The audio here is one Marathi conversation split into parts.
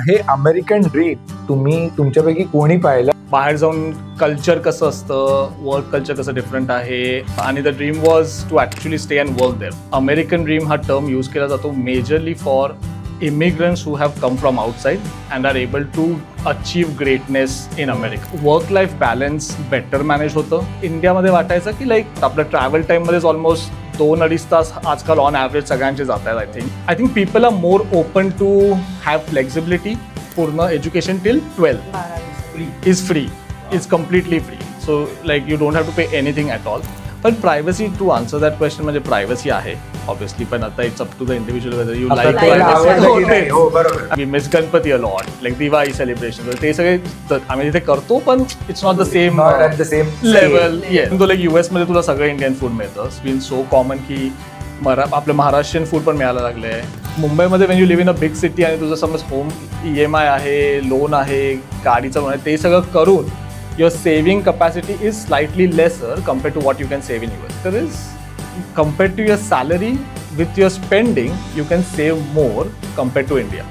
हे अमेरिकन ड्रीम तुम्ही तुमच्यापैकी कोणी पाहिलं? बाहेर जाऊन कल्चर कसं असतं, वर्क कल्चर कसं डिफरंट आहे आणि the dream was to actually stay and work there. American dream हा टर्म यूज केला जातो majorly for immigrants who have come from outside and are able to achieve greatness in America. Work life balance better manage होतं. इंडियामध्ये वाटायचं की लाईक आपलं ट्रॅव्हल टाईममध्येच ऑलमोस्ट 2-2.5 तास आजकाल ऑन ॲव्हरेज सगळ्यांचे जात आहेत. I think people are more open to have flexibility. पूर्ण education till 12 is free, is completely free. So like you don't have to pay anything at all. पण privacy, to answer that question, म्हणजे प्रायव्हसी आहे ऑब्वियसली, पण आता it's up to the individual whether you like privacy. We miss Ganpati a lot, like Diwali celebration, ते सगळे आम्ही तिथे करतो, पण it's not the same level. तो लाईक US मध्ये तुला सगळं इंडियन फूड मिळतं. इट्स बीन सो कॉमन की आपलं महाराष्ट्रीयन फूड पण मिळायला लागलं आहे. मुंबईमध्ये Wien you live in a big city आणि तुझं समज होम EMI आहे, लोन आहे, गाडीचं लोन आहे, ते सगळं करून your saving capacity is slightly lesser compared to what you can save in US. There is, compared to your salary, with your spending, you can save more compared to India.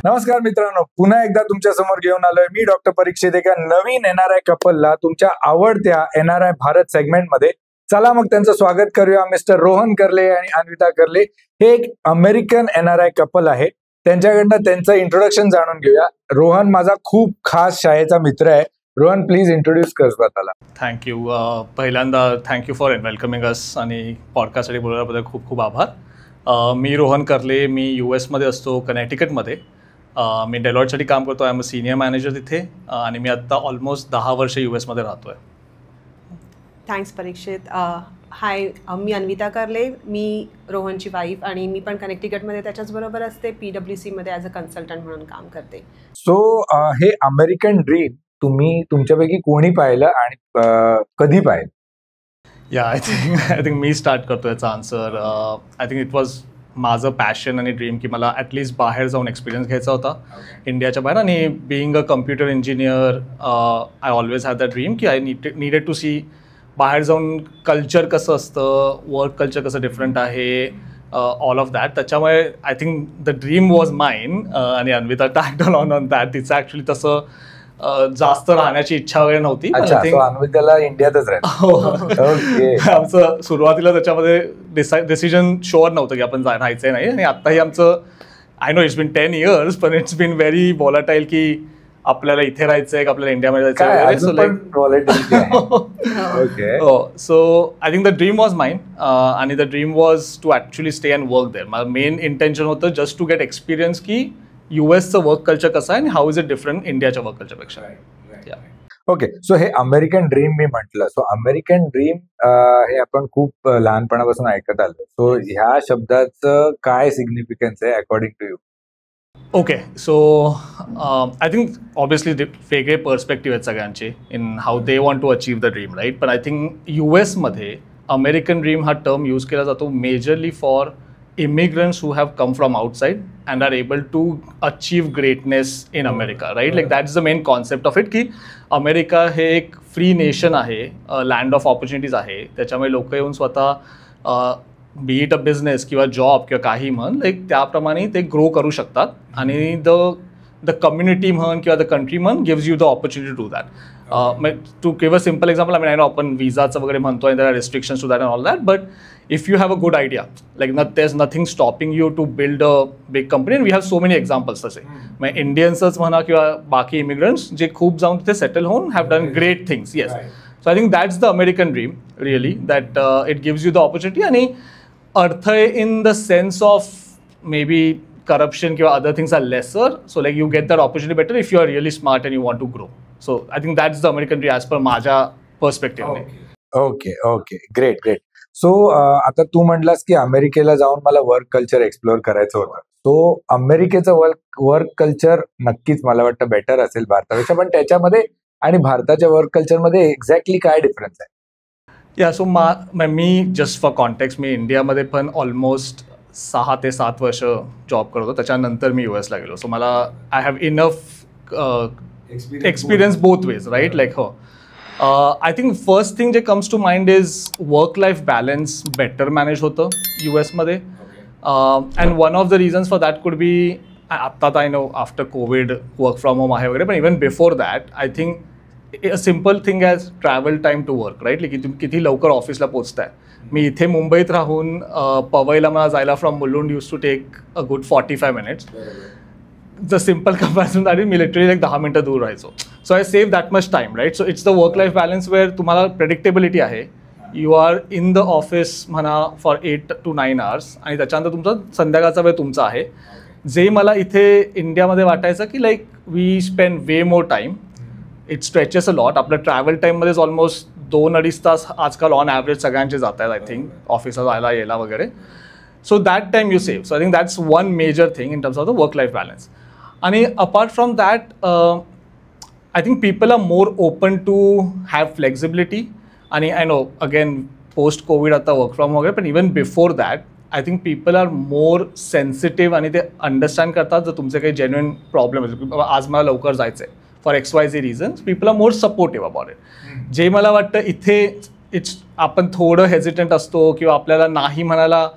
नमस्कार मित्रांनो, पुन्हा एकदा तुमच्या समोर घेऊन आलोय मी डॉक्टर परीक्षित एका नवीन NRI कपलला तुमच्या आवडत्या NRI भारत सेगमेंटमध्ये. चला मग त्यांचं स्वागत करूया. मिस्टर रोहन कर्ले आणि अन्विता कर्ले हे एक अमेरिकन NRI कपल आहे. त्यांच्याकडनं त्यांचं इंट्रोडक्शन जाणून घेऊया. रोहन माझा खूप खास शाळेचा मित्र आहे. रोहन, प्लीज इंट्रोड्यूस कर स्वतःला. थँक्यू. पहिल्यांदा थँक्यू फॉर वेलकमिंग अस आणि पॉडकास्टसाठी बोलवल्याबद्दल खूप खूप आभार. मी रोहन कर्ले, मी US मध्ये असतो, कनेटिकटमध्ये. मी डेलॉयटसाठी काम करतो. I am a senior manager तिथे आणि मी आत्ता ऑलमोस्ट 10 वर्ष US मध्ये राहतो आहे. थँक्स परीक्षित. हाय, मी अन्विता कर्ले, मी रोहनची वाईफ आणि मी पण कनेक्टिकटमध्ये त्याच्याचबरोबर असते. PwC मध्ये ॲज अ कन्सल्टंट म्हणून काम करते. सो हे अमेरिकन ड्रीम तुम्ही तुमच्यापैकी कोणी पाहिलं आणि कधी पाहिलं? या आय थिंक मी स्टार्ट करतो याचा answer. I think it was माझं पॅशन आणि ड्रीम की मला ॲटलिस्ट बाहेर जाऊन एक्सपिरियन्स घ्यायचा होता इंडियाच्या बाहेर. आणि being a computer engineer, I always had that dream की आय नीडेड टू सी बाहेर जाऊन कल्चर कसं असतं, वर्क कल्चर कसं डिफरंट आहे, ऑल ऑफ दॅट. त्याच्यामुळे I think the dream was mine आणि अन्विता टॅक्ड ऑन दॅट. तिचं ॲक्च्युली तसं जास्त राहण्याची इच्छा वगैरे नव्हती. अन्विताला इंडियातच राहायचं. आमचं सुरुवातीला त्याच्यामध्ये डिसिजन शुअर नव्हतं की आपण राहायचं नाही. आणि आत्ताही आमचं, I know it's been 10 years, पण इट्स बिन व्हेरी वॉलटाईल की आपल्याला इथे राहायचं आहे का आपल्याला इंडियामध्ये जायचं. So I think the dream was mine आणि the dream was to actually stay and work there. माझं मेन इंटेन्शन होतं जस्ट टू गेट एक्सपिरियन्स की USचं वर्क कल्चर कसं आहे आणि हाऊ इज इट डिफरंट इंडियाच्या वर्क कल्चरपेक्षा. ओके, सो हे अमेरिकन ड्रीम मी म्हटलं. सो अमेरिकन ड्रीम हे आपण खूप लहानपणापासून ऐकत आलो. सो ह्या शब्दाचं काय सिग्निफिकन्स आहे according to you? Okay, so I think obviously वेगळे पर्स्पेक्टिव्ह आहेत सगळ्यांचे in how they want to achieve the dream, right. पण आय थिंक US मध्ये अमेरिकन ड्रीम हा टर्म यूज केला जातो majorly for immigrants who have come from outside and are able to achieve greatness in America, right? Like that's the main concept of it की अमेरिका हे एक फ्री नेशन आहे, लँड ऑफ ऑपॉर्च्युनिटीज आहे. त्याच्यामुळे लोक येऊन स्वतः बी इट अ बिझनेस किंवा जॉब किंवा काही म्हण लाईक त्याप्रमाणे ते ग्रो करू शकतात. आणि द कम्युनिटी म्हण किंवा द कंट्री म्हण gives you the opportunity to that. To give a simple example, I know आपण विजाचं वगैरे म्हणतो आणि there are restrictions to that and all that, but if you have a good idea, like there's nothing stopping you to build a big company. And we have so many examples तसे. मग इंडियन्सच म्हणा किंवा बाकी इमिग्रंट्स जे खूप जाऊन तिथे सेटल होऊन have done great things. Yes, so I think that's the American dream really, that it gives you the opportunity. आणि अर्थ in the sense of maybe corruption किंवा other things are lesser. So like you get that opportunity better if you are really smart and you want to grow. So I think that's the American dream as per माझ्या पर्स्पेक्टिव्हने. Okay okay, great great. So आता तू म्हटलास की अमेरिकेला जाऊन मला वर्क कल्चर एक्सप्लोअर करायचं होतं. तो अमेरिकेचं वर्क कल्चर नक्कीच मला वाटतं बेटर असेल भारतापेक्षा, पण त्याच्यामध्ये आणि भारताच्या वर्क कल्चरमध्ये एक्झॅक्टली काय डिफरन्स आहे? या सो मी जस्ट फॉर कॉन्टेक्स्ट, मी इंडियामध्ये पण ऑलमोस्ट 6 ते 7 वर्ष जॉब करत होतो. त्याच्यानंतर मी US ला गेलो. सो मला I have enough experience both ways, right. Like हो, आय थिंक फर्स्ट थिंग जे comes to mind is work life balance better manage होतं US मध्ये. And one of the reasons for that could be, आता I know after covid work from home आहे वगैरे, पण even before that I think a simple thing as travel time to work, right. की तुम्ही किती लवकर ऑफिसला पोचताय. मी इथे मुंबईत राहून पवईला मला जायला from Mulund use to take a good 45 minutes. The simple comparison that is मी लिटरली लाईक 10 minutes दूर राहायचो. So I save that much time, right. So it's the work life balance where तुम्हाला प्रेडिक्टेबिलिटी आहे. You are in the office म्हणा फॉर 8 to 9 hours आणि त्याच्यानंतर तुमचा संध्याकाळचा वेळ तुमचा आहे. जे मला इथे इंडियामध्ये वाटायचं की like we spend way more time, it stretches a lot. आपलं ट्रॅव्हल टाईममध्येच ऑलमोस्ट 2-2.5 तास आजकाल ऑन ॲव्हरेज सगळ्यांचे जात आहेत, आय थिंक ऑफिसला जायला यायला वगैरे. So that time you save. So I think that's one major thing in terms of the work life balance. आणि apart from that I think people are more open to have flexibility. आणि I know again post covid आता वर्क फ्रॉम वगैरे, पण even before that I think people are more sensitive आणि ते अंडरस्टँड करतात जर तुमचे काही जेन्युइन प्रॉब्लेम असेल. आज मला लवकर जायचं आहे for XYZ reasons, people are more supportive about it. जे मला वाटतं इथे आपण थोडं हेजिटंट असतो किंवा आपल्याला नाही म्हणायला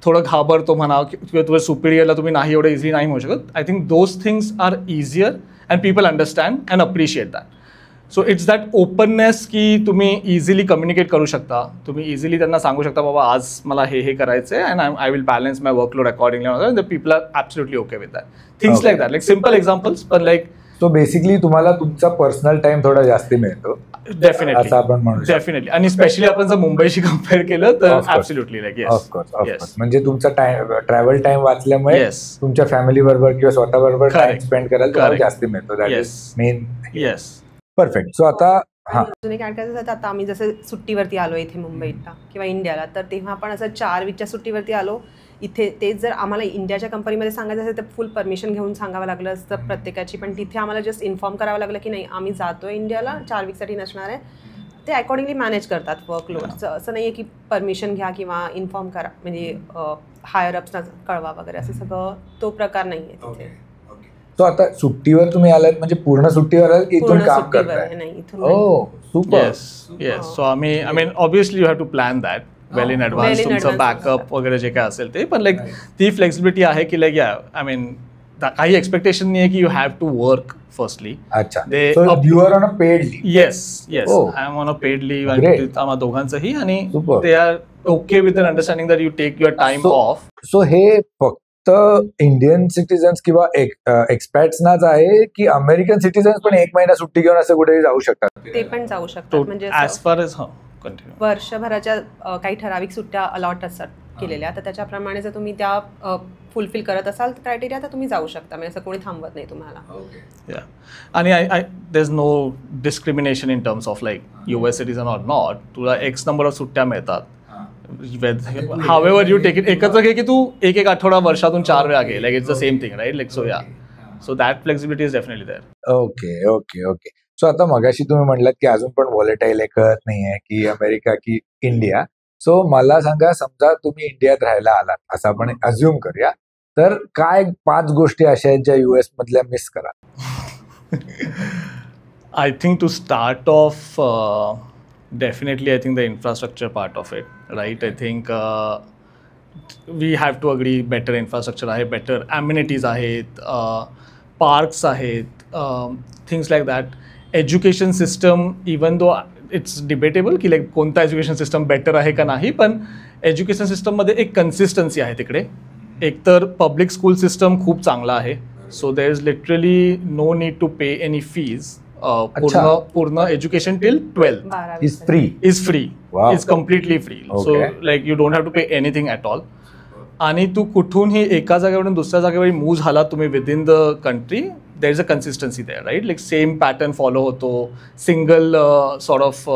थोडं घाबरतो म्हणा, किंवा तुझ्या सुपिरियरला तुम्ही नाही एवढं इझिली नाही म्हणू शकत. I think those things are easier and people understand and appreciate that. So it's that openness की तुम्ही इझिली कम्युनिकेट करू शकता. तुम्ही इझिली त्यांना सांगू शकता बाबा आज मला हे करायचं आहे and I will balance my workload accordingly. The people are absolutely okay with that. Things like that, like simple examples, पण लाईक सो बेसिकली तुम्हाला तुमचा पर्सनल टाइम थोडा जास्ती मिळतो. डेफिनेटली असं आपण म्हणू शकतो. डेफिनेटली. आणि स्पेशली आपण जर मुंबईशी कम्पेअर केलं तर ॲब्सोल्युटली लाईक येस. ऑफकोर्स. म्हणजे तुमचा ट्रॅव्हल टाइम वाचल्यामुळे येस तुमच्या फॅमिली बरोबर किंवा स्वतः बरोबर टाइम स्पेंड करायला तुम्हाला जास्ती मिळतो. That is main. Yes perfect. So आता अजून एक ॲड करायचं, आता आम्ही जसं सुट्टीवरती आलो इथे मुंबईला किंवा इंडियाला, तर तेव्हा आपण असं 4 weekच्या सुट्टीवरती आलो इथे. तेच जर आम्हाला इंडियाच्या कंपनीमध्ये सांगायचं असेल तर फुल परमिशन घेऊन सांगावं लागलं असतं प्रत्येकाची. पण तिथे आम्हाला जस्ट इन्फॉर्म करावं लागलं की नाही आम्ही जातो आहे इंडियाला, 4 weekसाठी नसणार आहे. ते अकॉर्डिंगली मॅनेज करतात वर्कलोडचं. असं नाही आहे की परमिशन घ्या किंवा इन्फॉर्म करा, म्हणजे हायर अप्सना कळवा वगैरे, असं सगळं तो प्रकार नाही आहे तिथे. तो आता सुट्टीवर तुम्ही आलात म्हणजे पूर्ण सुट्टीवर आलात की इथून काम करताय? नाही, इथून. Oh super. येस. सो आम्ही I mean obviously you have to plan that well in advance, तुमचं बॅकअप वगैरे जे काय असेल ते. पण लाईक ती फ्लेक्सिबिलिटी आहे की लाईक या आय मीन काही एक्सपेक्टेशन नाही आहे की you have to work firstly. अच्छा. You are on a paid leave? Yes yes, I am on a paid leave आम्हा दोघांचंही. आणि they are okay with an understanding that you take your time off. So हे फक्त इंडियन सिटीजन्स किंवा एक्सपॅट्सनाच आहे की अमेरिकन सिटीजन्स पण 1 महिना सुट्टी घेऊन असं कुठेही जाऊ शकतात? ते पण जाऊ शकतात. म्हणजे ॲज फार एज वर्षभराच्या काही ठराविक सुट्ट्या अलॉट असतात केलेल्या, तर त्याच्याप्रमाणे जर तुम्ही त्या फुलफिल करत असाल क्रायटेरिया तर तुम्ही जाऊ शकता. म्हणजे असं कोणी थांबवत नाही तुम्हाला. आणि there is no discrimination in terms of like US citizen or not. तुला X नंबर ऑफ सुट्ट्या मिळतात. However you take it. एकच घे की तू एक आठवडा वर्षातून 4 वेळा घे, like it's the same thing, right. Like so yeah, so that flexibility is definitely there. Okay okay okay. So आता मगाशी तुम्ही म्हटलात की अजून पण व्हॉलेटाईल आहे, कळत नाहीये की अमेरिका की इंडिया. सो मला सांगा, समजा तुम्ही इंडियात राहायला आलात असं आपण अज्युम करूया, तर काय 5 गोष्टी अशा आहेत ज्या US मधल्या मिस करा? I think to start off, definitely I think the infrastructure part of it, right? I think we have to agree better infrastructure आहे, better amenities आहेत, parks आहेत, things like that. Education system, even though it's debatable की like कोणता एज्युकेशन सिस्टम बेटर आहे का नाही, पण एज्युकेशन सिस्टममध्ये एक कन्सिस्टन्सी आहे तिकडे. एकतर पब्लिक स्कूल सिस्टम खूप चांगला आहे. So there is literally no need to pay any fees. पूर्ण education till 12th is free. Is completely free. So like you don't have to pay anything at all. आणि तू कुठूनही एका जागेवरून दुसऱ्या जागेवर मूव्ह झाला तुम्ही within the country, there is a consistency there, right. Like same pattern follow होतो. Single sort of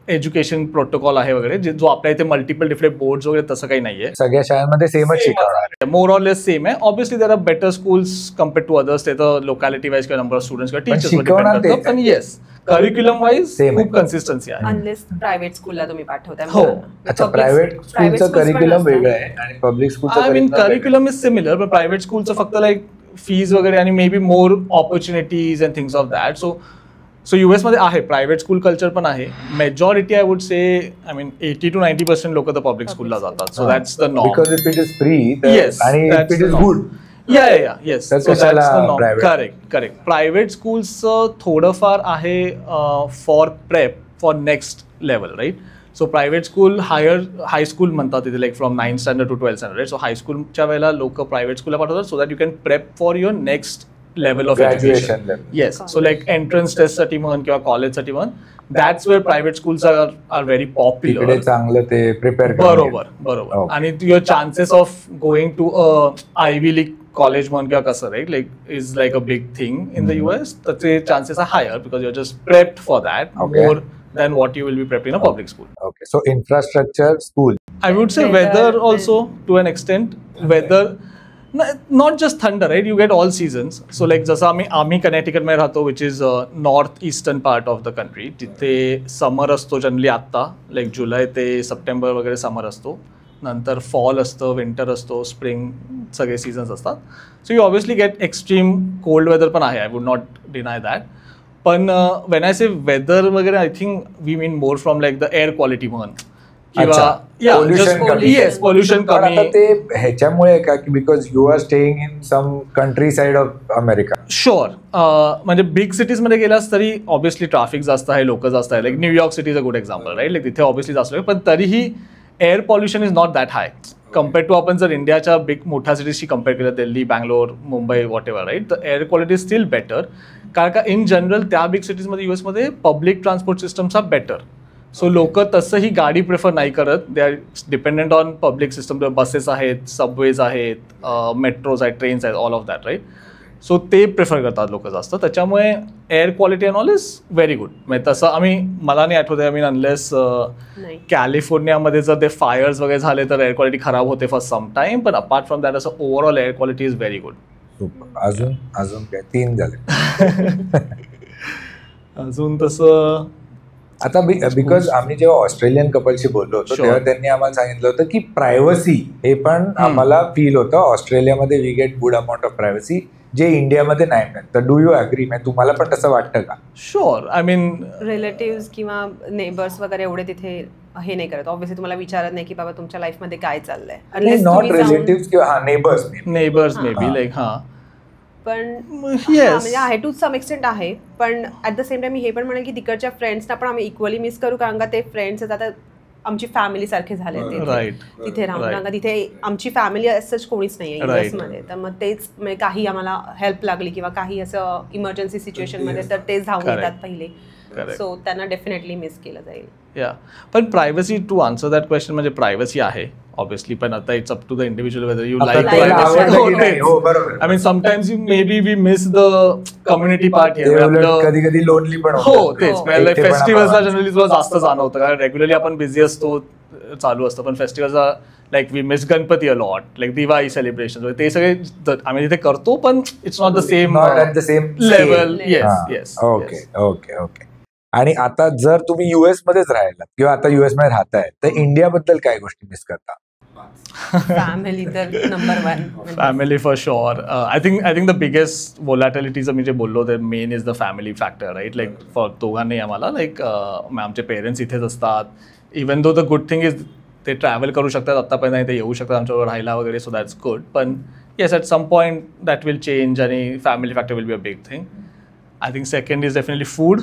education protocol आहे वगैरे, जो आपल्या इथे मल्टिपल डिफरंट बोर्ड्स वगैरे तसं काही नाहीये. सगळ्या शाळांमध्ये सेमच शिकवणार. मोर ऑर लेस सेम आहे. Obviously there are better schools compared to others. ते तर लोकॅलिटी वाईज किंवा नंबर ऑफ स्टुडंट्स किंवा टीचर्स डिपेंड करतं. पण येस, करिक्युलम वाईज खूप कन्सिस्टन्सी आहे. अनलेस प्रायव्हेट स्कूलला तुम्ही पाठवताय. हो. अच्छा, प्रायव्हेट स्कूलचं करिक्युलम वेगळं आहे आणि पब्लिक स्कूलचं I mean curriculum is similar, पण प्रायव्हेट स्कूलचं फक्त लाईक फीज वगैरे आणि may be more opportunities and things of that. So so US मध्ये आहे प्रायव्हेट स्कूल कल्चर पण आहे. Majority I would say 80 to 90% लोक तर पब्लिक स्कूलला जातात. So that's the norm. Because if it is free Yes, आणि that's if it the is norm. Good. Yes. तर So कशाला that's the norm. private? Correct. Private स्कूल्सचं थोडंफार आहे for prep for next level, right. So private school high school म्हणतात तिथे, like from 9th standard to 12th standard, right. So हायस्कूलच्या वेळेला लोक प्रायव्हेट स्कूलला पाठवतात so that you can prep for your next level of education. Yes. So like entrance टेस्टसाठी म्हण किंवा कॉलेजसाठी म्हण, that's where private schools are very popular. तिकडे चांगलं ते प्रिपेअर. बरोबर. आणि your chances of going to Ivy League college म्हण किंवा कसं, right, like is like a big thing in the US. त्याचे chances are higher because you're just prepped for that more than what you will be prepped in a public school. Okay, so infrastructure, school. I would say weather also to an extent. Weather, not just thunder, right? You get all seasons. So like जसं आम्ही कनेटिकट मध्ये राहतो, which is north eastern part of the country. तिथे समर असतो जनरली आत्ता, लाईक जुलै ते सप्टेंबर वगैरे समर असतो. नंतर फॉल असतं, विंटर असतो, स्प्रिंग, सगळे सीझन्स असतात. So you obviously get extreme cold weather पण आहे. I would not deny that. पण वेन आय से वेदर वगैरे, I think we mean more from like the air quality म्हण किंवा पोल्युशन कमी. ते ह्याच्यामुळे का की because you are staying in some countryside of America. Sure. म्हणजे बिग सिटीजमध्ये गेलास तरी ऑब्वियसली ट्रॅफिक जास्त आहे, लोक जास्त आहे. Like New York city is a good example, right. लाईक तिथे ऑब्वियसली जास्त आहे, पण तरीही air pollution is not that high compared to आपण जर इंडियाच्या बिग मोठ्या सिटीजशी कम्पेअर केलं, Delhi, Bangalore, Mumbai, whatever, right. The air quality is still better. कारण का इन जनरल त्या बिग सिटीजमध्ये US मध्ये public transport systems are better. So लोक तसंही गाडी प्रिफर नाही करत. They R dependent on public system. Buses आहेत, सबवेज आहेत, मेट्रोज आहेत, ट्रेन्स आहेत, all of that, right. So ते प्रिफर करतात लोक जास्त. त्याच्यामुळे air quality and all is very good. म्हणजे तसं मला नाही आठवत आहे, अनलेस कॅलिफोर्नियामध्ये जर ते फायर्स वगैरे झाले तर एअर क्वालिटी खराब होते फॉर सम टाइम. पण अपार्ट फ्रॉम दॅट असं overall air quality is very good. अजून काय 3 झाले. अजून तसं आता बिकॉज आम्ही जेव्हा ऑस्ट्रेलियन कपलशी बोललो होतो तेव्हा त्यांनी आम्हाला सांगितलं होतं की प्रायव्हसी हे पण आम्हाला फील होतं. ऑस्ट्रेलियामध्ये we get good amount of privacy जे इंडियामध्ये नाही मिळत. तर डू यू अग्री? तुम्हाला पण तसं वाटतं का? शुअर. आय मीन रिलेटिव्ह किंवा नेबर्स वगैरे एवढे तिथे हे नाही करत. ऑब्व्हियसली तुम्हाला विचारत नाही की बाबा तुमच्या लाईफमध्ये काय चाललंय. नॉट रिलेटिव्ह किंवा नेबर्स मे बी लाईक पण म्हणजे आहे टू सम एक्सटेंट आहे. पण ॲट द सेम टाइम मी हे पण म्हणेल की तिकडच्या फ्रेंड्सना पण आम्ही इक्वली मिस करू, कारण का ते फ्रेंड्स आता आमची फॅमिली सारखे झाले तिथे राहून. कारण का तिथे आमची फॅमिली असंच कोणीच नाही आहे US मध्ये. तर मग तेच म्हणजे काही आम्हाला हेल्प लागली किंवा काही असं इमर्जन्सी सिच्युएशन मध्ये तर ते जाऊन येतात पहिले. सो त्यांना डेफिनेटली मिस केलं जाईल. या पण privacy, to answer that question, म्हणजे प्रायव्हसी आहे ऑब्वियसली, पण आता it's up to the individual whether you like privacy. I mean sometimes maybe we miss the community part here. कधी कधी लोनली पण हो तेच. फेस्टिवल्सला जनरली तुला जास्त जाणवतं कारण रेग्युलरली आपण बिझी असतो, चालू असतं. पण फेस्टिवल्सला like we miss Ganpati a lot, like Diwali celebration, ते सगळे आम्ही तिथे करतो पण it's not the same level. Yes. Okay okay okay. आणि आता जर तुम्ही US मध्येच राहिलात किंवा आता US मध्ये राहताय तर इंडियाबद्दल काय गोष्टी मिस करता? फॅमिली तर number 1. Family for sure. I think the biggest वोलॅटिलिटीचं मी जे बोललो ते main is the family factor, right. Like for दोघांनी आम्हाला लाईक आमचे पेरेंट्स इथेच असतात. Even though the good thing is ते ट्रॅव्हल करू शकतात आत्तापर्यंत, ते येऊ शकतात आमच्याबरोबर राहायला वगैरे. So that's good. पण yes at some point that will change आणि family factor will be a big thing. I think second is definitely food.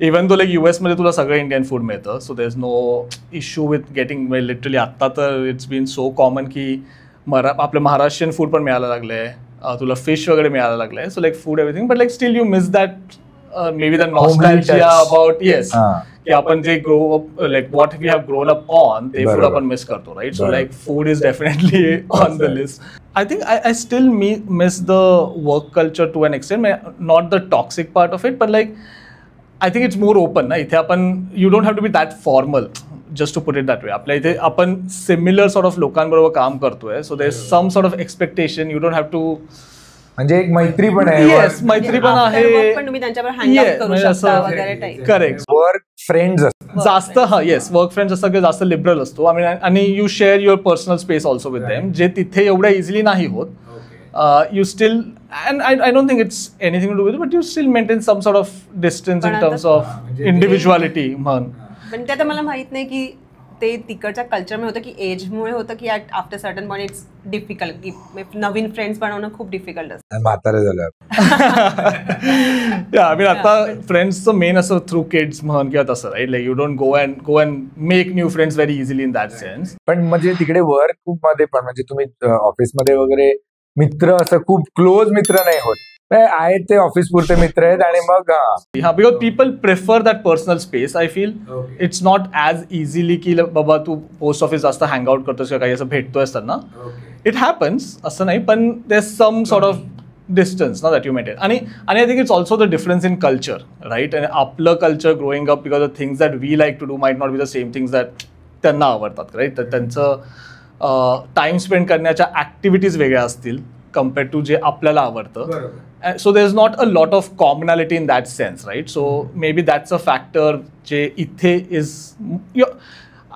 Even तो लाईक US मध्ये तुला सगळं इंडियन फूड मिळतं. So there is no issue with getting. Literally आत्ता तर इट्स बीन सो कॉमन की आपलं महाराष्ट्रीयन फूड पण मिळायला लागलं आहे, तुला फिश वगैरे मिळायला लागलं आहे. So like food everything. But like still you miss that maybe the nostalgia about yes की आपण जे grow up like what we have grown up on ते फूड आपण मिस करतो, right. So like food is definitely on the list. I think I still miss the work culture to an extent, not the toxic part of it, but like I think it's more open. Na ithe apan you don't have to be that formal, just to put it that way. आपल्या इथे आपण similar sort of लोकांबरोबर काम करतोय, so there's some sort of expectation. You don't have to. म्हणजे एक मैत्री पण आहे. येस, मैत्री पण आहे. पण तुम्ही त्यांच्याबरोबर हँग आउट करू शकता वगैरे टाइप. करेक्ट. वर्क फ्रेंड्स जास्त येस वर्क फ्रेंड्स असं जास्त लिबरल असतो. आणि you share your personal space also with them, जे तिथे एवढ्या इझिली नाही होत. you still, and I don't think it's anything to do with it, but you still maintain some sort of distance in terms of individuality. पण ते आता मला माहित नाही की ते तिकडच्या कल्चरमध्ये होतं की एजमुळे होतं की after certain point it's difficult की नवीन फ्रेंड्स बनवणं खूप डिफिकल्ट असतं. म्हातारे झालं. आय मीन आता फ्रेंड्सचं मेन असं थ्रू किड्स म्हण किंवा तसं right, like you don't go and make new friends very easily in that sense. पण म्हणजे तिकडे वर्क मध्ये पण म्हणजे तुम्ही ऑफिसमध्ये वगैरे मित्र असं खूप क्लोज मित्र नाही होत, आहेत ते ऑफिस पुरते मित्र आहेत आणि मग because people prefer that personal space. I feel it's not as easily की बाबा तू पोस्ट ऑफिस जास्त हँगआउट करतोस किंवा काही असं भेटतोय त्यांना. इट हॅपन्स असं नाही, पण there some sort of distance ना दॅट यू मेंटेन. आणि I think it's also the difference in culture right. आणि आपलं culture growing up because the things that we like to do might not be the same things that त्यांना आवडतात राईट. तर त्यांचं टाइम स्पेंड करण्याच्या ॲक्टिव्हिटीज वेगळ्या असतील कम्पेअर्ड टू जे आपल्याला आवडतं. So there's not a lot of commonality in that sense, right? So maybe that's a factor je ithe is,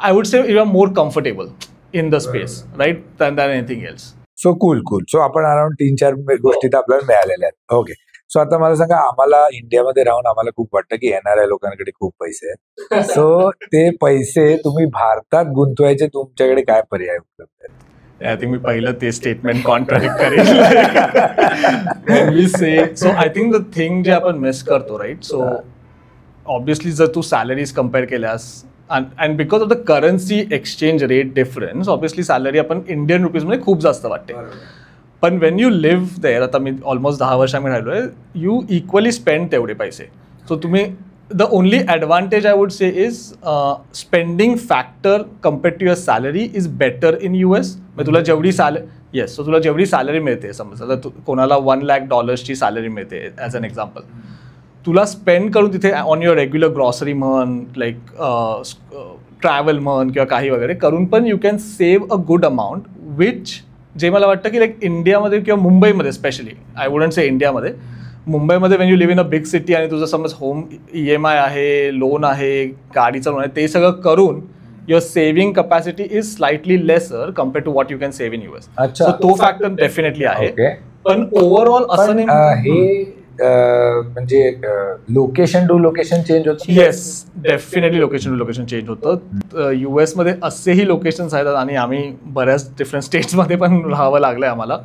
I would say you are more comfortable in the space, right, than anything else. So cool. So आपण अराउंड 3-4 गोष्टी तर आपल्याला मिळालेल्या आहेत. ओके, सो आता मला सांगा, आम्हाला इंडियामध्ये राहून आम्हाला खूप वाटतं की NRI लोकांकडे खूप पैसे आहेत. सो ते पैसे तुम्ही भारतात गुंतवायचे, तुमच्याकडे काय पर्याय उपलब्ध आहेत? I think मी पहिलं ते स्टेटमेंट कॉन्ट्राडिक्ट करेल. So I think the thing जे आपण मिस करतो राईट. सो ऑब्विसली जर तू सॅलरीज कम्पेअर केल्यास and because of the currency exchange rate difference, obviously salary आपण इंडियन रुपीजमध्ये खूप जास्त वाटते. पण वेन यू लिव्ह देअर, आता मी ऑलमोस्ट 10 वर्ष आम्ही राहिलो आहे, यू इक्वली स्पेंड तेवढे पैसे. सो तुम्ही the only advantage I would say is spending factor compared to your salary is better in US. म्हणजे तुला जेवढी येस, सो तुला जेवढी सॅलरी मिळते, समज आता कोणाला $1 lakh सॅलरी मिळते ॲज अन एक्झाम्पल, तुला स्पेंड करून तिथे ऑन युअर रेग्युलर ग्रॉसरी म्हण, लाईक ट्रॅव्हल म्हण किंवा काही वगैरे करून पण you can save a good amount, which जे मला वाटतं की लाईक इंडियामध्ये किंवा मुंबईमध्ये स्पेशली, आय वुडंट से इंडियामध्ये, मुंबईमध्ये Wien you live in a big city आणि तुझं समज होम EMI आहे, लोन आहे, गाडीचं लोन आहे, ते सगळं करून your saving capacity is slightly lesser compared to what you can save in US. So तो फॅक्टर डेफिनेटली आहे. पण ओव्हरऑल असं नाही, हे म्हणजे लोकेशन टू लोकेशन चेंज होतं. Yes, definitely location to location change होतं. US मध्ये असेही लोकेशन्स आहेत आणि आम्ही बऱ्याच डिफरंट स्टेट्समध्ये पण राहावं लागलं आम्हाला.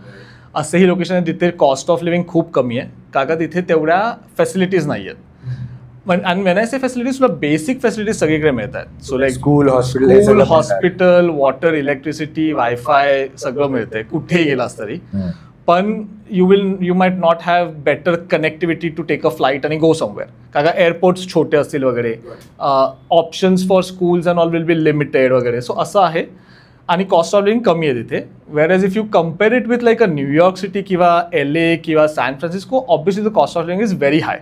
असेही लोकेशन आहे जिथे कॉस्ट ऑफ लिव्हिंग खूप कमी आहे, का तिथे तेवढ्या फॅसिलिटीज नाही आहेत. पण आणि वेन आय से फॅसिलिटीज, तुला बेसिक फॅसिलिटीज सगळीकडे मिळत आहेत. So like school, hospital, water, electricity, wifi सगळं मिळतंय कुठेही गेलास तरी. पण you might not have better connectivity to take a flight आणि गो समवेअर, का एअरपोर्ट्स छोटे असतील वगैरे, options for schools and all will be limited वगैरे. सो असं आहे आणि कॉस्ट ऑफ लिव्हिंग कमी आहे तिथे. Whereas if you compare it with like a New York city किंवा LA किंवा San Francisco, obviously the cost of living is very high,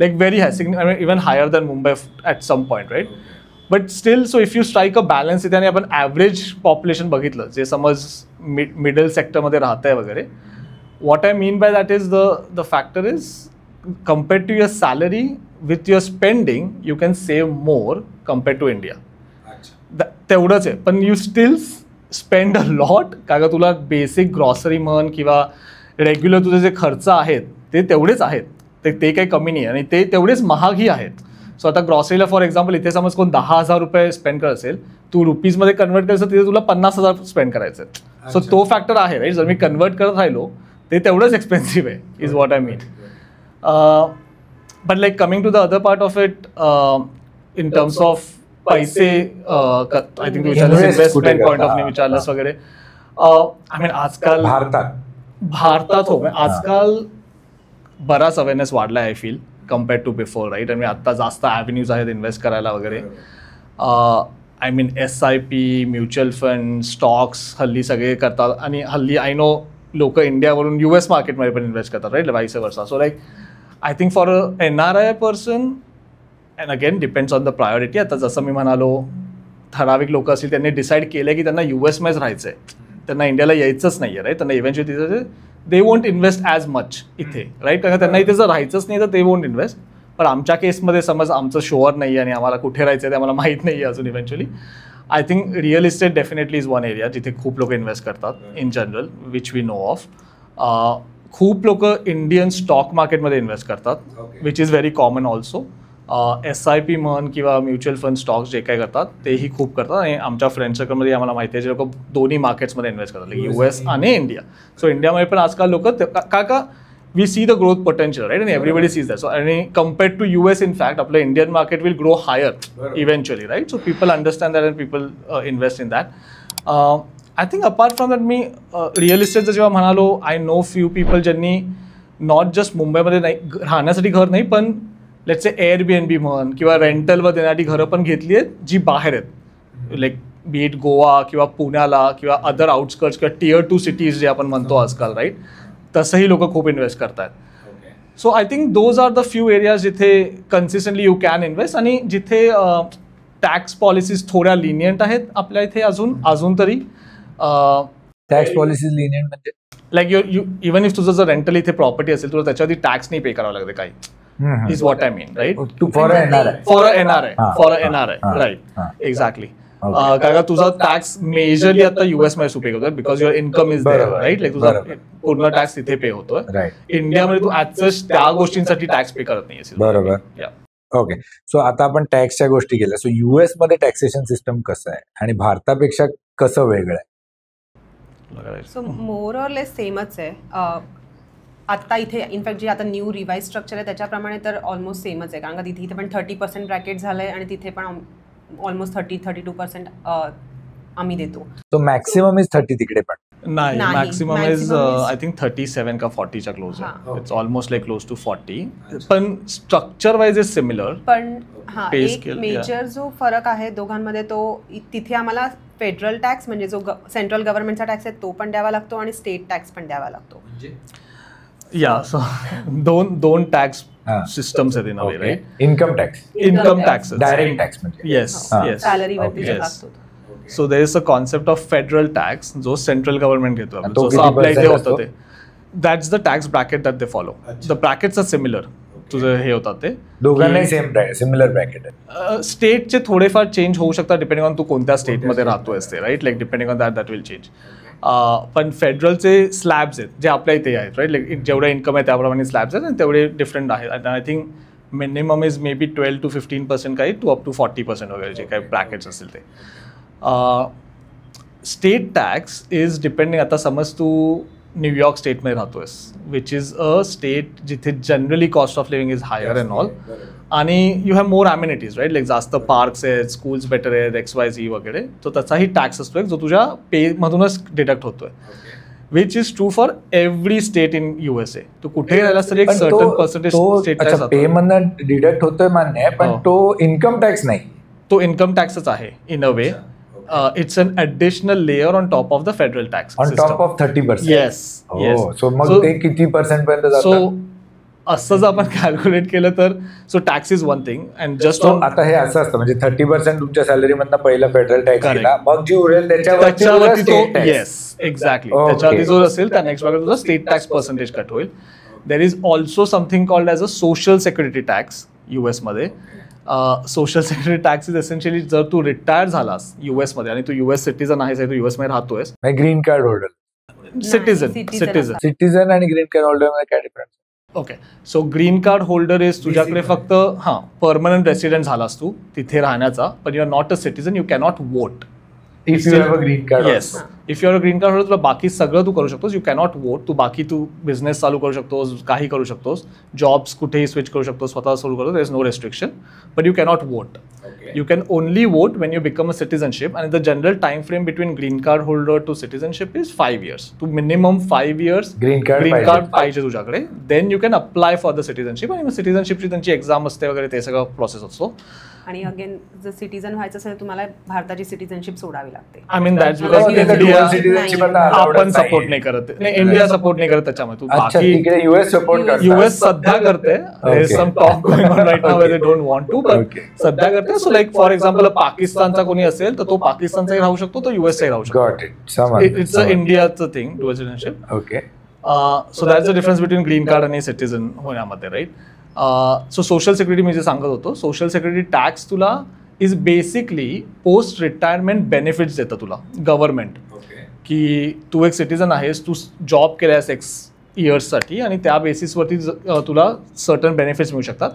like very high, even higher than Mumbai at some point right. But still, so if you strike a balance इथे आणि आपण ॲव्हरेज पॉप्युलेशन बघितलं, जे समज मिडल सेक्टरमध्ये राहत आहे वगैरे, what I mean by that is the factor is compared to your salary with your spending you can save more compared to India. तेवढंच आहे, पण you steel spend a lot, का तुला बेसिक ग्रॉसरी म्हण किंवा रेग्युलर तुझे जे खर्च आहेत ते तेवढेच आहेत, ते काही कमी नाही आणि ते तेवढेच महागही आहेत. सो आता ग्रॉसरीला फॉर एक्झाम्पल इथे समज कोण 10,000 रुपये स्पेंड करत असेल, तू रुपीजमध्ये कन्वर्ट करायचं तिथे तुला 50,000 स्पेंड करायचं. सो तो फॅक्टर आहे राईट. जर मी कन्वर्ट करत राहिलो ते तेवढंच एक्सपेन्सिव्ह आहे, is what I mean. But like coming to the other part of it, in terms of पैसे, I think investment point of view विचारलंस वगैरे, आय मीन आजकाल भारतात हो आजकाल बराच अवेअरनेस वाढला आहे I feel compared to before right. आणि आत्ता जास्त ॲव्हेन्यूज आहेत इन्व्हेस्ट करायला वगैरे. आय मीन SIP, म्युच्युअल फंड, स्टॉक्स हल्ली सगळे करतात आणि हल्ली आय नो लोक इंडियावरून US मार्केटमध्ये पण इन्व्हेस्ट करतात राईट, वाईस वर्सा. So like I think for a NRI person, and again depends on the priority. आता जसं मी म्हणालो, ठराविक लोक असतील त्यांनी डिसाईड केलं की त्यांना US मध्येच राहायचं आहे, त्यांना इंडियाला यायचंच नाही आहे राईट. त्यांना इव्हेंच्युअली तिथे they won't invest as much इथे राईट, कारण त्यांना इथे जर राहायचंच नाही तर ते वोंट इन्व्हेस्ट. पण आमच्या केसमध्ये समज आमचं शुअर नाही आहे आणि आम्हाला कुठे राहायचं आहे ते आम्हाला माहीत नाही आहे अजून eventually. I think real estate definitely is one area जिथे खूप लोक इन्व्हेस्ट करतात in general, which we know of. खूप लोक इंडियन स्टॉक मार्केटमध्ये इन्व्हेस्ट करतात, which is very common also. SIP म्हण किंवा म्युच्युअल फंड स्टॉक्स जे काय करतात तेही खूप करतात. आणि आमच्या फ्रेंड सर्कलमध्ये आम्हाला माहिती आहे जे लोक दोन्ही मार्केट्समध्ये इन्व्हेस्ट करतात, US आणि इंडिया. सो इंडियामध्ये पण आजकाल लोक का we see the growth potential, right? And everybody sees that. So, and compared to US, in fact, आपलं Indian market will grow higher eventually, right? So people understand that and people invest in that. I think apart from that, मी रिअल इस्टेटचं जेव्हा म्हणालो, I know few people ज्यांनी नॉट जस्ट मुंबईमध्ये नाही राहण्यासाठी घर नाही, पण लेट्स से Airbnb म्हण किंवा रेंटलवर देण्यासाठी घरं पण घेतली आहेत जी बाहेर आहेत, लाईक बी इट गोवा किंवा पुण्याला किंवा अदर आउटस्कर्ट्स किंवा Tier 2 सिटीज जे आपण म्हणतो आजकाल, राईट? तसंही लोक खूप इन्व्हेस्ट करतात. So I think those are the few areas जिथे कन्सिस्टंटली यू कॅन इन्व्हेस्ट, आणि जिथे टॅक्स पॉलिसीज थोड्या लिनियंट आहेत आपल्या इथे अजून तरी. टॅक्स पॉलिसीज लिनियंट म्हणजे लाईक यू इवन इफ तुझं जर रेंटल इथे प्रॉपर्टी असेल तुला त्याच्यावरती टॅक्स नाही पे करावं लागते काही, is what I mean, right? For a NRI, right, exactly. कारण तुझा टॅक्स मेजरली आता US मध्ये पे करतोय because your income is there, right? Like तुझा पूर्ण टॅक्स तिथे पे होतोय. इंडियामध्ये तू ऍज त्या गोष्टींसाठी टॅक्स पे करत नाही. बरोबर. ओके, सो आता आपण टॅक्सच्या गोष्टी केल्या. सो US मध्ये टॅक्सेशन सिस्टम कसं आहे आणि भारतापेक्षा कसं वेगळं आहे? सो मोर ऑर लेस सेमच आहे. आता इथे इनफॅक्ट जे आता न्यू रिवाइज स्ट्रक्चर आहे त्याच्याप्रमाणे तर ऑलमोस्ट सेमच आहे, कारण का इथे पण 30% ब्रॅकेट झालंय आणि तिथे पण ऑलमोस्ट 30-32% आम्ही देतो. सो मॅक्सिमम इज 30 तिकडे पण नाही, मॅक्सिमम इज आय थिंक 37 का 40च्या क्लोज आहे. It's almost like close to 40, पण स्ट्रक्चर वाईज इज सिमिलर. पण हा एक मेजर जो फरक आहे दोघांमध्ये तो तिथे आम्हाला फेडरल टॅक्स म्हणजे जो सेंट्रल गव्हर्नमेंटचा टॅक्स आहे तो पण द्यावा लागतो आणि स्टेट टॅक्स पण द्यावा लागतो. या सो दोन टॅक्स systems आहेत in a way, right? Income taxes, direct tax म्हणजे. Yes. सॅलरीवरती लागतो. So there is a concept of federal tax जो central government घेतो. जसं आपल्या इथे होतं ते, that's the tax bracket that they follow. The brackets are similar. तुझं हे होतात ते दोघांनाही सिमिलर ब्रॅकेट आहे. स्टेटचे थोडेफार चेंज होऊ शकतात डिपेंडिंग ऑन तू कोणत्या स्टेटमध्ये राहतोय ते, right? Like depending on that will change. पण फेडरलचे स्लॅब्स आहेत जे आपल्या इथे आहेत, राईट? लाईक जेवढं इन्कम आहे त्याप्रमाणे स्लॅब्स आहेत आणि तेवढे डिफरंट आहेत. आणि I think minimum is may be 12 to 15% काही टू अप टू 40% वगैरे जे काही ब्रॅकेट्स असतील ते. स्टेट टॅक्स इज डिपेंडिंग, आता समज तू न्यूयॉर्क स्टेटमध्ये राहतोयस, विच इज अ स्टेट जिथे generally cost of living is higher and all, आणि you have more amenities, right? Like जास्त पार्क्स आहेत, स्कूल्स बेटर आहेत, XYZ वगैरे. तो त्याचाही टॅक्स असतोय जो तुझ्या पेमधूनच डिडक्ट होतोय, which is true for every state in USA. तू कुठे राहिलास तरी एक certain percentage state tax pay मधून डिडक्ट होतोय मान्य आहे, पण तो इन्कम टॅक्स नाही. तो इन्कम टॅक्सच आहे in a way. It's an additional layer on top of the federal tax on system. top of 30%. Yes. So मग ते किती पर्सेंट पर्यंत जातं? So असं जर आपण कॅल्क्युलेट केलं तर so tax is one thing and just आता हे असं असतं म्हणजे 30% तुमच्या सॅलरी मधनं पहिला फेडरल टॅक्स केला, मग जी उरेल त्याच्यावरती तो येस एक्झॅक्टली त्याच्यावरती जो असेल त्या नेक्स्ट भागात तुझा स्टेट टॅक्स पर्सेंटेज कट होईल. There is also something called as a social security tax US मध्ये. Social security tax is essentially जर तू रिटायर झालास US मध्ये आणि तू US सिटीजन आहेस, तू US मध्ये राहतोयस, ग्रीन कार्ड होल्डर, सिटीजन आणि ग्रीन कार्ड होल्डर मध्ये काय difference? Okay, so green card holder is तुझ्याकडे फक्त परमनंट रेसिडेंट झालास तू तिथे राहण्याचा, पण you are not a citizen, you cannot vote. If you have a green card, yes, if you are a green card holder तुला बाकी सगळं तू करू शकतोस. You cannot vote. तू बाकी तू बिझनेस चालू करू शकतोस, काही करू शकतोस, जॉब्स कुठेही स्विच करू शकतोस, स्वतः सुरू करू, there is no restriction, but you cannot vote. You can only vote when you become a citizenship, and the general time frame between green card holder to citizenship is 5 years. To minimum 5 years green card पाहिजे तुझ्याकडे, then you can apply for the citizenship. आणि citizenshipची त्यांची एक्झाम असते वगैरे, ते सगळं प्रोसेस असतो. आणि अगेन जर सिटीजन व्हायचं असेल तुम्हाला भारताची सिटीजनशिप सोडावी लागते. आय मीन दॅट्स बिकॉज आपण सपोर्ट नाही करत, नाही इंडिया सपोर्ट नाही करत त्याच्यामुळे. तू बाकी US सध्या करते, there is some talk going on right now where they don't want to, but सध्या करते. सो लाईक फॉर एक्झाम्पल पाकिस्तानचा कोणी असेल तर तो पाकिस्तानचाही राहू शकतो, तो US राहू शकतो. इट्स अ इंडियाचं thing to citizenship. Okay, so that's the difference between green card आणि सिटीजन होण्यामध्ये, राईट? सो सोशल सिक्युरिटी मी जे सांगत होतो, सोशल सिक्युरिटी टॅक्स तुला is basically post retirement benefits देतं तुला गव्हर्नमेंट. की तू एक सिटीजन आहेस, तू जॉब केल्यास एक्स इयर्ससाठी आणि त्या बेसिसवरती तुला सर्टन बेनिफिट्स मिळू शकतात.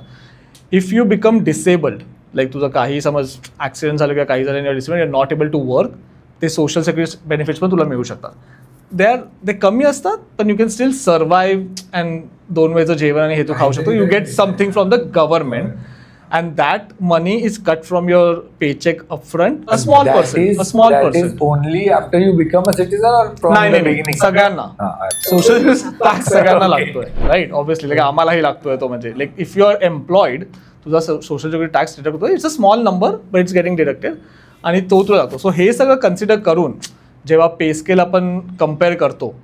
If you become disabled, like तुझं काही समज ॲक्सिडेंट झालं किंवा काही झालं disabled, you not able to work, ते सोशल सिक्युरिटी बेनिफिट्स पण तुला मिळू शकतात. ते कमी असतात पण you can still survive and 2 वेळचं जेवण आणि हे तू खाऊ शकतो. You get something from the government and that money is cut from your paycheck upfront. A small person. That is only after you become a citizen or from the beginning? सगळ्यांना सोशल टॅक्स सगळ्यांना लागतोय, राईट? ऑब्व्हियसली लाईक आम्हालाही लागतोय तो. म्हणजे like if you are employed तुझा सोशल सिक्युरिटी टॅक्स डिडक्ट होतो. It's a small number but it's getting deducted आणि तो तुला लागतो. सो हे सगळं कन्सिडर करून जेव्हा पे स्केल आपण कम्पेअर करतो,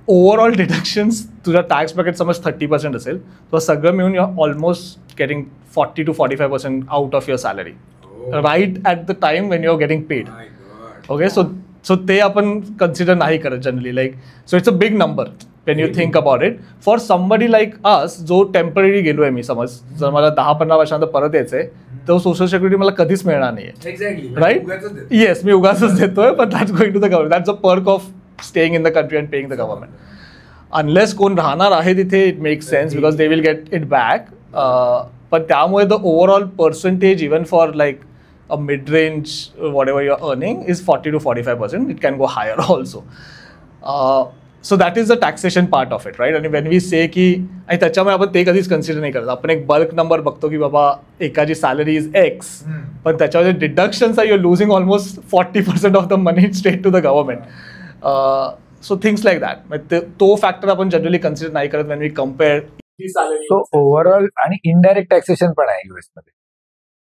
ओव्हरऑल डिडक्शन्स तुझ्या टॅक्स बॅकेट समज 30% असेल, तर सगळं मिळून you are almost getting 40 to 45% out of your salary right at the time when you are getting paid. Okay, so ते आपण कन्सिडर नाही करत generally. Like so it's a big number when you think about it. For somebody like us जो टेम्पररी गेलो आहे, मी समज जर मला 10-15 वर्षांतर परत यायचं आहे, तर सोशल सिक्युरिटी मला कधीच मिळणार नाही आहे, राईट? येस, मी उगाचच देतोय, पण that's going to the government. That's a perk of staying in the country and paying the government. Unless कोण राहणार आहे तिथे, it makes sense because they will get it back. पण त्यामुळे the overall percentage even for like a mid-range whatever you're earning is 40 to 45%. It can go higher also. So that is the taxation part of it, right? आणि when we say की आणि त्याच्यामुळे आपण ते कधीच कन्सिडर नाही करत. आपण एक बल्क नंबर बघतो की बाबा एकाची सॅलरी इज एक्स, पण त्याच्यामध्ये deductions are, you losing almost 40% of the money straight to the government. So things like that. तो फॅक्टर आपण जनरली कन्सिडर नाही करत when we compare. So overall आणि इनडायरेक्ट टॅक्सेशन पण आहे युएस मध्ये.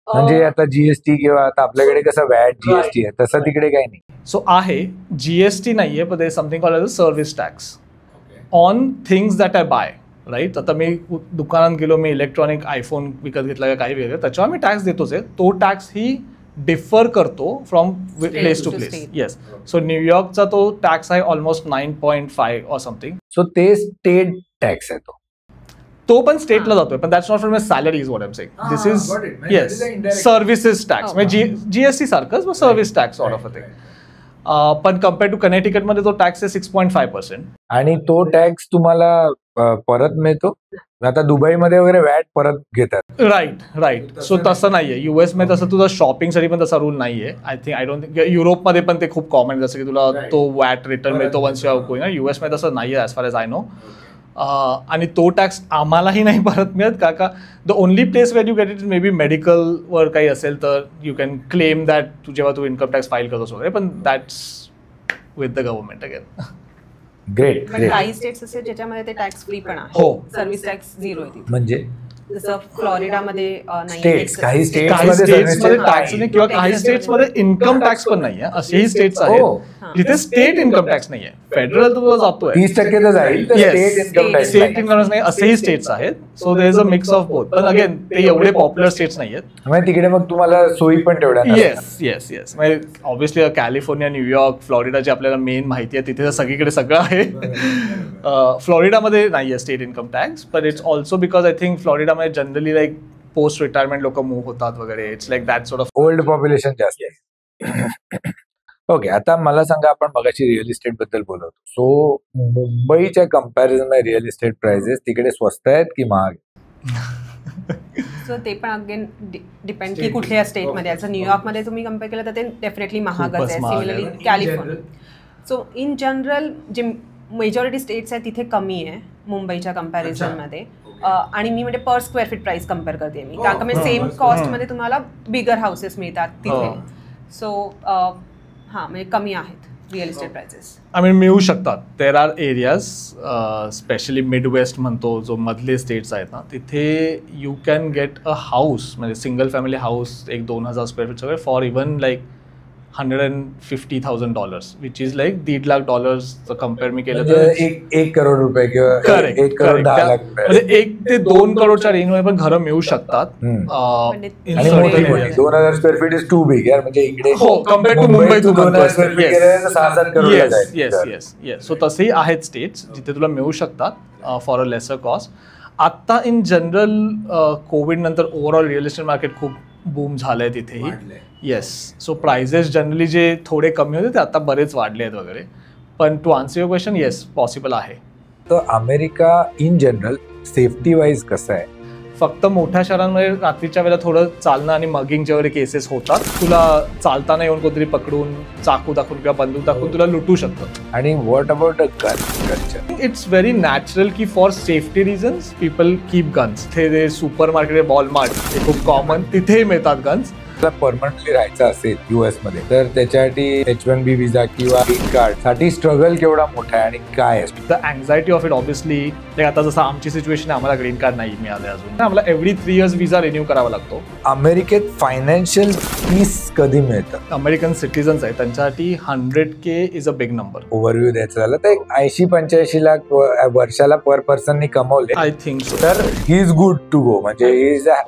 म्हणजे आता जीएसटी किंवा आता आपल्याकडे कसं वॅट जीएसटी आहे तसं तिकडे काही नाही. सो आहे जीएसटी नाहीये, पण there something called as a service tax on things that I buy, right? आता मी दुकानात गेलो, मी इलेक्ट्रॉनिक आयफोन विकत घेतला का काही वेगळं, त्याच्यावर मी टॅक्स देतोच आहे. तो टॅक्स ही डिफर करतो from place to place. Yes, so न्यूयॉर्कचा तो टॅक्स आहे ऑलमोस्ट 9.5 ऑर समथिंग. सो ते स्टेट टॅक्स आहे तो पण स्टेटला जातोय, पण that's not from salary is what I am saying. This is yes services tax, म्हणजे जीएसटी सारखंच मग service tax sort of a thing. पण कम्पेअर टू कनेटिकटमध्ये तो टॅक्स आहे 6.5%. आणि तो टॅक्स तुम्हाला परत मिळतो. आता दुबईमध्ये वगैरे वॅट परत घेतात, राईट. सो तसं नाहीये युएस मध्ये. तसं तुझा शॉपिंगसाठी पण तसा रूल नाहीये. आय डोंट थिंक युरोपमध्ये पण ते खूप कॉमन, जसं की तुला तो वॅट रिटर्न मिळतो once you have going. US मध्ये तसं नाहीये as far as I know. आणि तो टॅक्स आम्हालाही नाही परत मिळत का the only place where you get it maybe मेडिकलवर काही असेल तर यू कॅन क्लेम दॅट जेव्हा तू इन्कम टॅक्स फाईल करतोस वगैरे, पण that's with the government again. Great. काही स्टेट्स असे ज्याच्यामध्ये ते टॅक्स फ्री पण आहे. हो, सर्व्हिस टॅक्स 0 आहे. म्हणजे जसं फ्लोरिडामध्ये स्टेट्स, काही स्टेट्समध्ये टॅक्स नाही किंवा काही स्टेट्समध्ये इन्कम टॅक्स पण नाहीये. असेही स्टेट्स आहेत जिथे स्टेट इन्कम टॅक्स नाहीये. फेडरल तुला जातोय 30% तर जाईल, स्टेट इन्कम टॅक्स नाही, असेही स्टेट्स आहेत. So there is a mix of both. पण अगेन ते एवढे पॉप्युलर स्टेट्स नाहीयेत. म्हणजे तिकडे मग तुम्हाला सोयी पण तेवढ्या. येस म्हणजे ऑब्व्हियसली कॅलिफोर्निया, न्यूयॉर्क, फ्लोरिडा जे आपल्याला मेन माहिती आहे तिथे सगळीकडे सगळं आहे. फ्लोरिडामध्ये नाहीये state income tax, but it's also because I think फ्लोरिडामध्ये जनरली लाईक पोस्ट रिटायरमेंट लोक मूव्ह होतात वगैरे. It's like that sort of old population जास्त आहे. ओके, आता मला सांगा, आपण मगाशी रिअल इस्टेट बद्दल बोलत होतो. सो मुंबईच्या कम्पॅरिझन मध्ये रिअल इस्टेट प्राइसेस तिकडे स्वस्त आहेत की महाग? सो ते पण अगेन डिपेंड की कुठल्या स्टेटमध्ये. असं न्यूयॉर्कमध्ये तुम्ही कम्पेअर केलं तर ते डेफिनेटली महागच आहे. Similarly California. So in general जे मेजॉरिटी स्टेट्स आहेत तिथे कमी आहे मुंबईच्या कम्पॅरिझनमध्ये. आणि मी म्हणजे per square feet price compare करते मी, कारण का सेम कॉस्टमध्ये तुम्हाला बिगर हाऊसेस मिळतात तिथे. सो म्हणजे कमी आहेत real estate prices. I mean मिळू शकतात. There are areas specially Midwest म्हणतो, जो मधले स्टेट्स आहेत ना, तिथे you can get a house, म्हणजे सिंगल फॅमिली हाऊस एक 2,000 स्क्वेअर फीट वगैरे for even like $150,000, which is like $1.5 compare मी केलं तर 1 करोड रुपये किंवा 1 करोड 10 लाख रुपये, म्हणजे 1 ते 2 करोडच्या रेंजमध्ये पण घरं मिळू शकतात. आणि 2,000 square feet is too big यार. म्हणजे इकडे हो, कम्पेअर टू मुंबई तू म्हणतोस. 6-7 करोड. येस. सो तसेही आहेत स्टेट्स जिथे तुला मिळू शकतात फॉर अ लेसर कॉस्ट. आत्ता इन जनरल कोविड नंतर ओव्हरऑल रिअल इस्टेट मार्केट खूप बूम झालंय तिथेही. येस. सो प्राइजेस जनरली जे थोडे कमी होते ते आता बरेच वाढले आहेत वगैरे. पण to answer your question, yes possible आहे. तर America in general safety wise कसं आहे? फक्त मोठ्या शहरांमध्ये रात्रीच्या वेळेला थोडं चालणं आणि मगिंगचे वगैरे केसेस होतात. तुला चालताना येऊन कोणतरी पकडून चाकू दाखवून किंवा बंदूक दाखवून तुला लुटू शकतं. आणि what about gun culture? It's very natural की for safety reasons people keep guns. ते सुपर मार्केट, वॉलमार्ट हे खूप कॉमन, तिथेही मिळतात गन्स. परमनंटली राहायचं असेल US मध्ये तर त्याच्यासाठी H1B विजा किंवा ग्रीन कार्ड साठी स्ट्रगल केवढा मोठा आहे आणि काय आहे? The anxiety of it obviously, आता जसं आमची सिच्युएशन आहे, आम्हाला ग्रीन कार्ड नाही मिळाले अजून. आम्हाला एव्हरी 3 years विजा रिन्यू करावा लागतो. अमेरिकेत फायनान्शियल पीस कधी मिळतं? अमेरिकन सिटीजन्स आहे त्यांच्यासाठी 100K is a big number. Overview द्यायचं झालं तर 80-85 लाख वर्षाला पर पर्सननी कमवले, आय थिंक सो. तर he is good to go. म्हणजे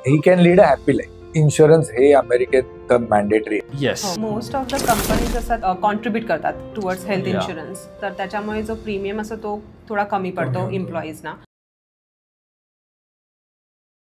he can lead a happy life. Insurance हे अमेरिकेत mandatory. Yes, most of the companies असतात कॉन्ट्रीब्युट करतात टुवर्ड्स हेल्थ Yeah. इन्शुरन्स, तर त्याच्यामुळे जो प्रीमियम असतो तो थोडा कमी पडतो एम्प्लॉईजना.